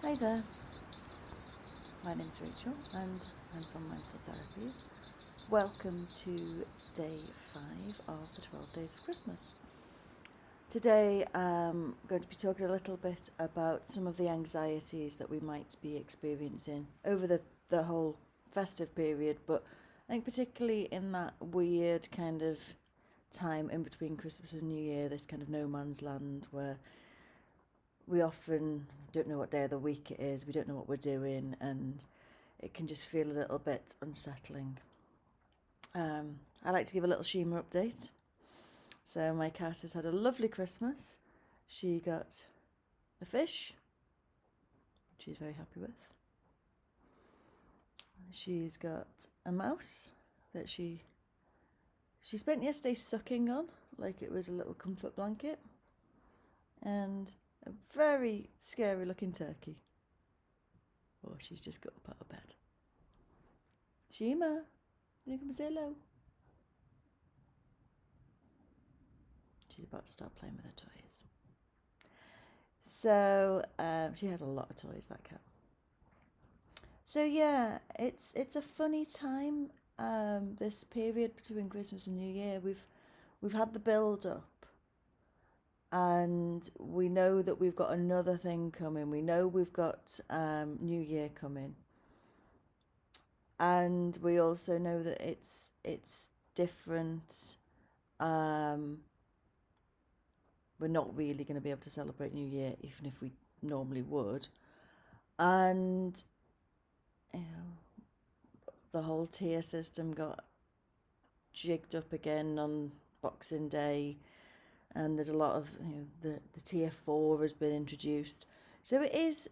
Hi there, my name's Rachel and I'm from Mindful Therapies. Welcome to day 5 of the 12 Days of Christmas. Today I'm going to be talking a little bit about some of the anxieties that we might be experiencing over the whole festive period, but I think particularly in that weird kind of time in between Christmas and New Year, this kind of no man's land where we often don't know what day of the week it is, we don't know what we're doing, and it can just feel a little bit unsettling. I like to give a little Shima update. So my cat has had a lovely Christmas. She got a fish, she's very happy with. She's got a mouse that she spent yesterday sucking on like it was a little comfort blanket, and a very scary looking turkey. Oh, she's just got up out of bed. Shima, you come say hello. She's about to start playing with her toys. So she has a lot of toys, that cat. So yeah, it's a funny time. This period between Christmas and New Year, we've had the build up, and we know that we've got another thing coming. We know we've got New Year coming, and we also know that it's different. We're not really going to be able to celebrate New Year, even if we normally would. And the whole tier system got jigged up again on Boxing Day, and there's a lot of the tier 4 has been introduced. So it is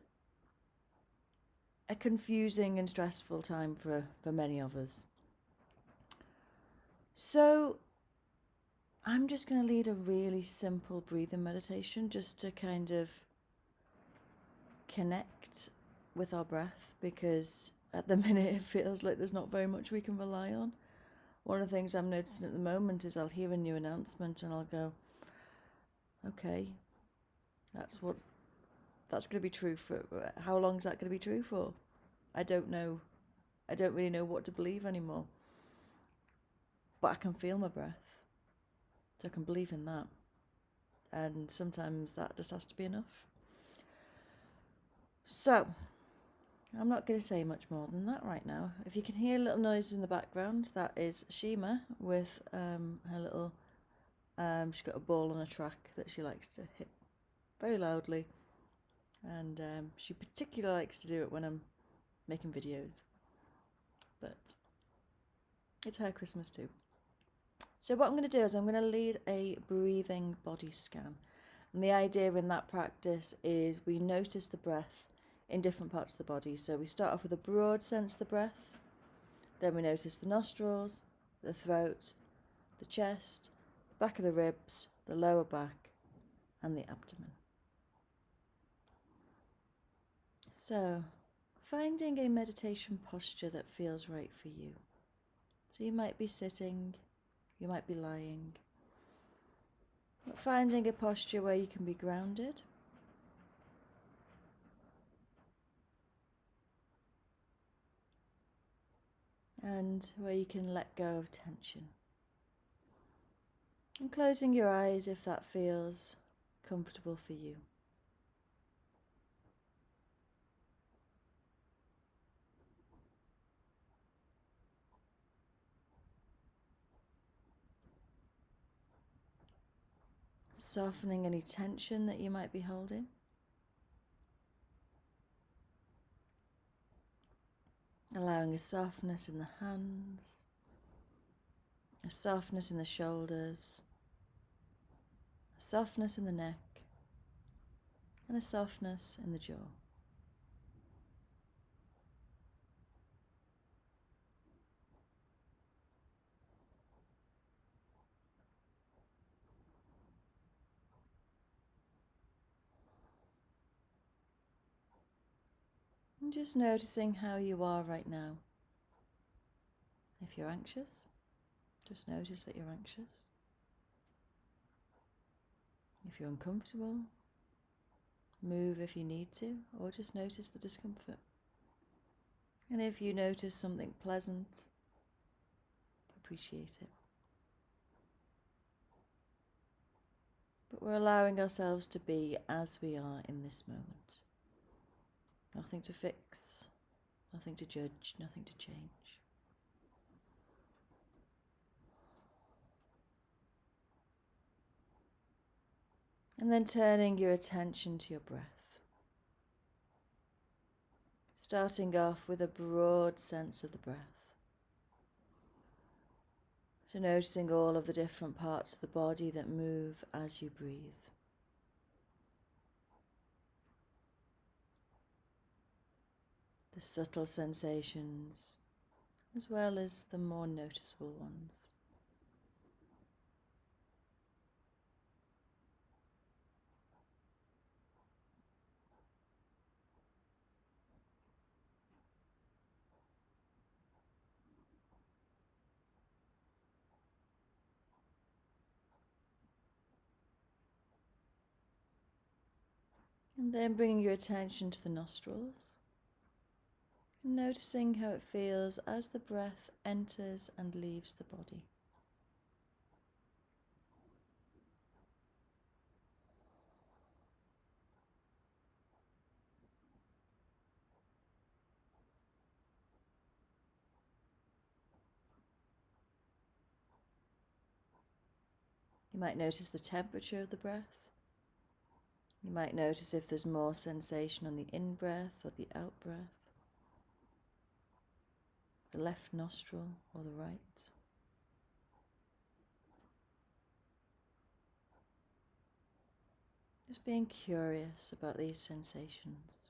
a confusing and stressful time for many of us. So I'm just going to lead a really simple breathing meditation just to kind of connect with our breath, because at the minute it feels like there's not very much we can rely on. One of the things I'm noticing at the moment is I'll hear a new announcement and I'll go, okay, that's going to be true for, how long is that going to be true for? I don't know. I don't really know what to believe anymore. But I can feel my breath. So I can believe in that. And sometimes that just has to be enough. So, I'm not going to say much more than that right now. If you can hear little noises in the background, that is Shima with her little... she's got a ball on a track that she likes to hit very loudly. And she particularly likes to do it when I'm making videos. But it's her Christmas too. So what I'm going to do is I'm going to lead a breathing body scan. And the idea in that practice is we notice the breath in different parts of the body. So we start off with a broad sense of the breath. Then we notice the nostrils, the throat, the chest, the back of the ribs, the lower back, and the abdomen. So, finding a meditation posture that feels right for you. So you might be sitting, you might be lying. But finding a posture where you can be grounded. And where you can let go of tension. And closing your eyes if that feels comfortable for you. Softening any tension that you might be holding. Allowing a softness in the hands, a softness in the shoulders, a softness in the neck, and a softness in the jaw. And just noticing how you are right now. If you're anxious, just notice that you're anxious. If you're uncomfortable, Move if you need to, or just notice the discomfort. And if you notice something pleasant, appreciate it. But we're allowing ourselves to be as we are in this moment. Nothing to fix, nothing to judge, nothing to change. And then turning your attention to your breath. Starting off with a broad sense of the breath. So noticing all of the different parts of the body that move as you breathe. The subtle sensations, as well as the more noticeable ones. And then bringing your attention to the nostrils, noticing how it feels as the breath enters and leaves the body. You might notice the temperature of the breath. You might notice if there's more sensation on the in-breath or the out-breath, the left nostril or the right. Just being curious about these sensations.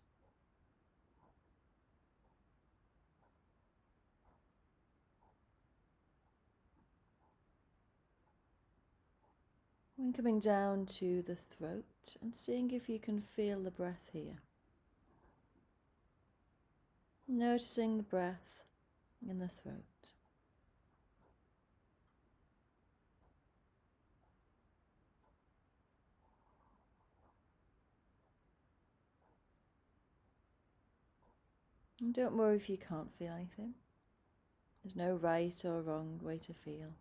When coming down to the throat and seeing if you can feel the breath here. Noticing the breath in the throat. And don't worry if you can't feel anything. There's no right or wrong way to feel.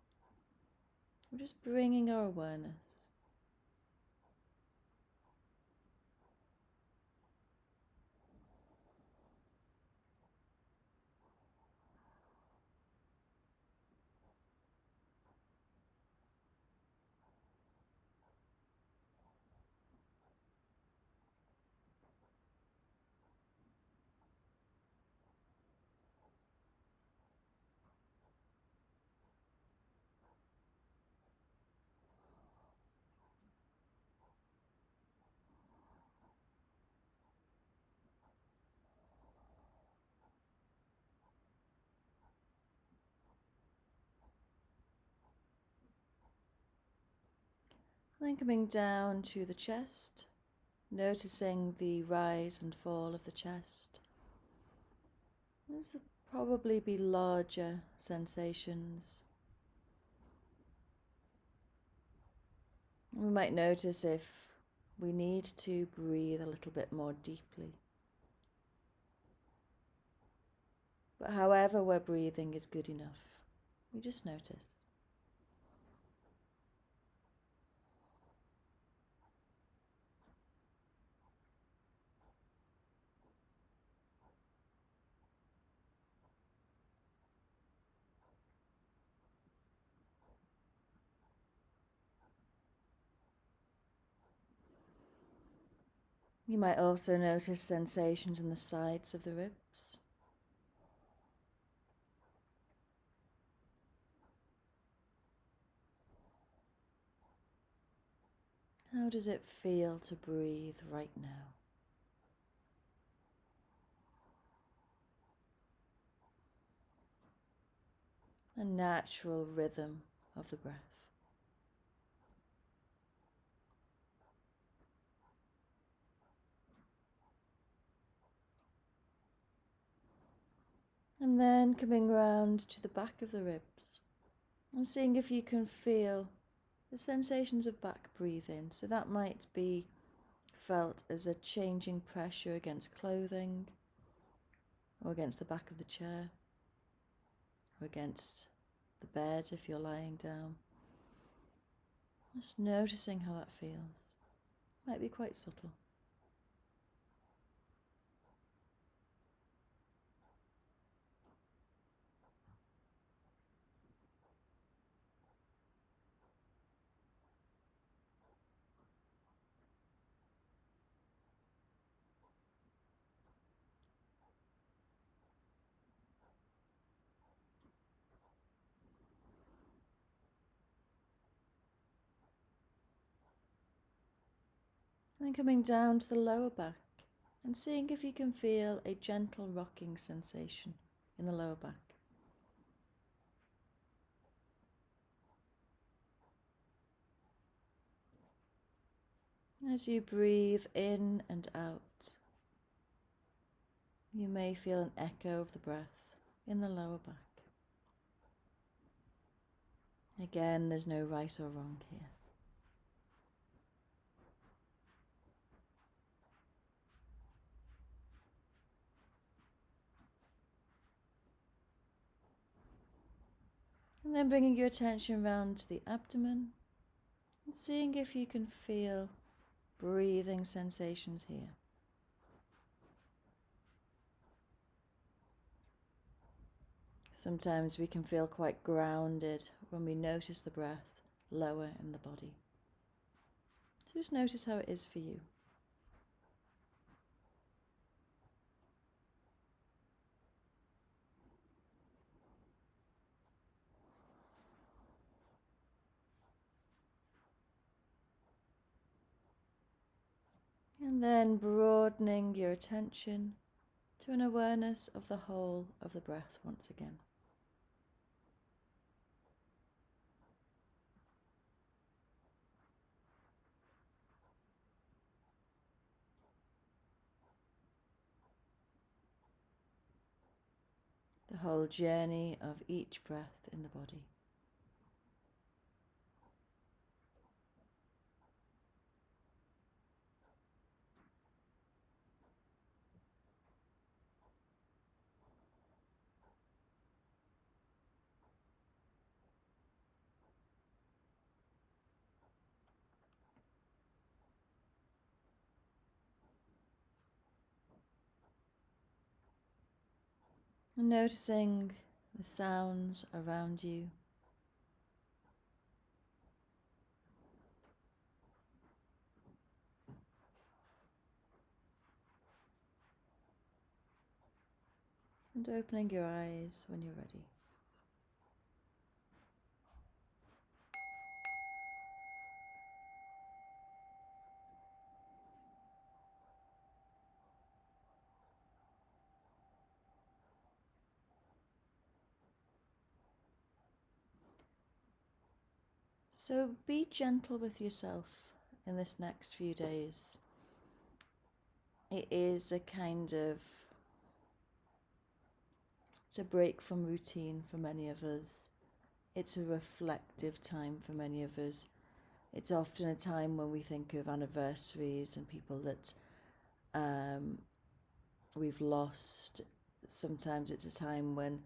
We're just bringing our awareness. Then coming down to the chest, noticing the rise and fall of the chest. This will probably be larger sensations. We might notice if we need to breathe a little bit more deeply. But however we're breathing is good enough. We just notice. You might also notice sensations in the sides of the ribs. How does it feel to breathe right now? The natural rhythm of the breath. And then coming round to the back of the ribs and seeing if you can feel the sensations of back breathing. So that might be felt as a changing pressure against clothing, or against the back of the chair, or against the bed if you're lying down. Just noticing how that feels. Might be quite subtle. And then coming down to the lower back and seeing if you can feel a gentle rocking sensation in the lower back. As you breathe in and out, you may feel an echo of the breath in the lower back. Again, there's no right or wrong here. And then bringing your attention round to the abdomen and seeing if you can feel breathing sensations here. Sometimes we can feel quite grounded when we notice the breath lower in the body. So just notice how it is for you. And then broadening your attention to an awareness of the whole of the breath once again. The whole journey of each breath in the body. And noticing the sounds around you. And opening your eyes when you're ready. So be gentle with yourself in this next few days. It is a kind of, it's a break from routine for many of us. It's a reflective time for many of us. It's often a time when we think of anniversaries and people that we've lost. Sometimes it's a time when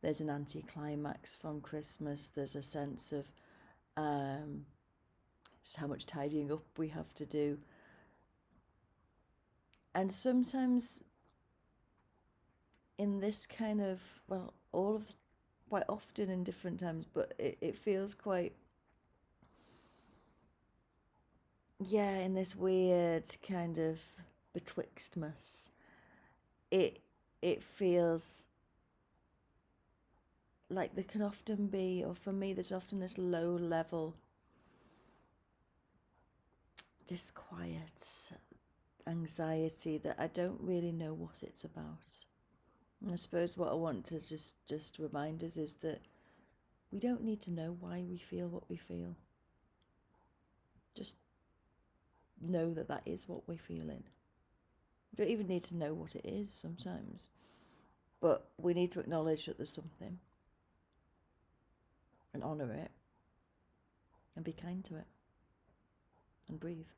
there's an anticlimax from Christmas. There's a sense of just how much tidying up we have to do. And sometimes in this kind of, well, quite often in different times, but it feels quite, in this weird kind of betwixtness. It feels like there can often be, or for me, there's often this low level disquiet, anxiety that I don't really know what it's about. And I suppose what I want to just remind us is that we don't need to know why we feel what we feel. Just know that that is what we're feeling. We don't even need to know what it is sometimes. But we need to acknowledge that there's something and honour it and be kind to it and breathe.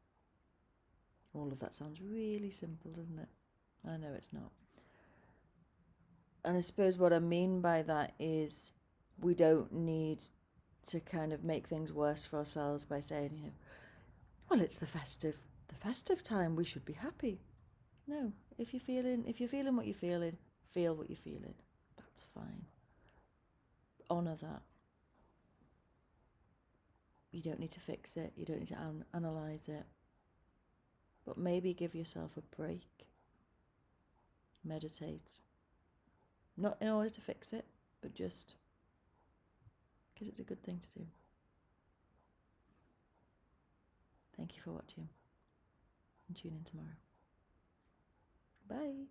All of that sounds really simple, doesn't it? I know it's not. And I suppose what I mean by that is we don't need to kind of make things worse for ourselves by saying, well, it's the festive time, we should be happy. No, if you're feeling what you're feeling, feel what you're feeling. That's fine. Honour that. You don't need to fix it. You don't need to analyse it. But maybe give yourself a break. Meditate. Not in order to fix it, but just because it's a good thing to do. Thank you for watching, and tune in tomorrow. Bye.